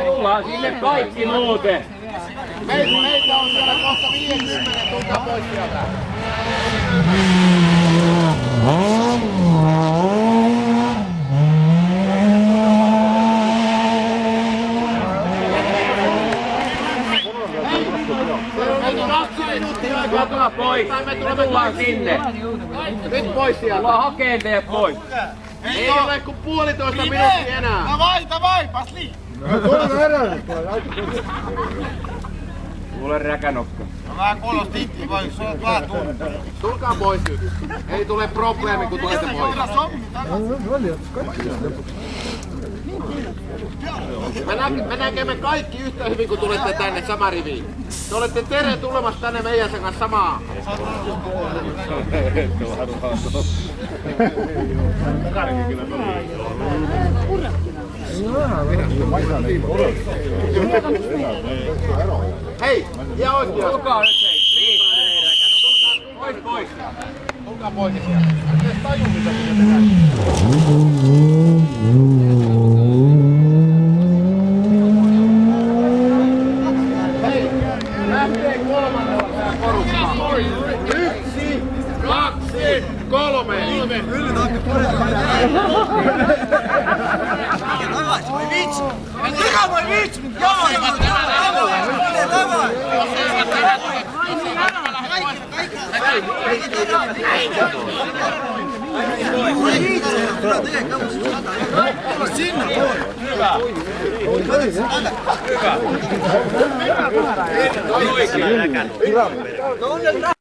Tullaan sinne kaikki muuten. Meitä on siellä kohta 50, tulkaa pois sieltä. Meitä on 2 minuuttia aikaa tulla pois. Me tullaan sinne. Nyt pois sieltä. Tullaan hakeen teidät pois. Ei ole kuin 1,5 minuuttia enää. Davai, pasli! Tule räkänokka. Vähän kuulosti itse, vai se on vähän tuntuu. Tulkaa pois nyt. Ei tule probleemi, kun tulette pois. Me näkemme kaikki yhtä hyvin, kun tulette tänne sama riviin. Te olette tervetulemassa tänne meidän kanssa samaa. Hei, ja oikein. Tulkaa nyt hei. Pois, pois. Tulkaa pois sieltä. Edes taju, mitä sinne tehdään. Hei, lähtee kolmannella tää porukka. 1, 2, 3. Voi vitsi! Mikä voi vitsi? Hyvä.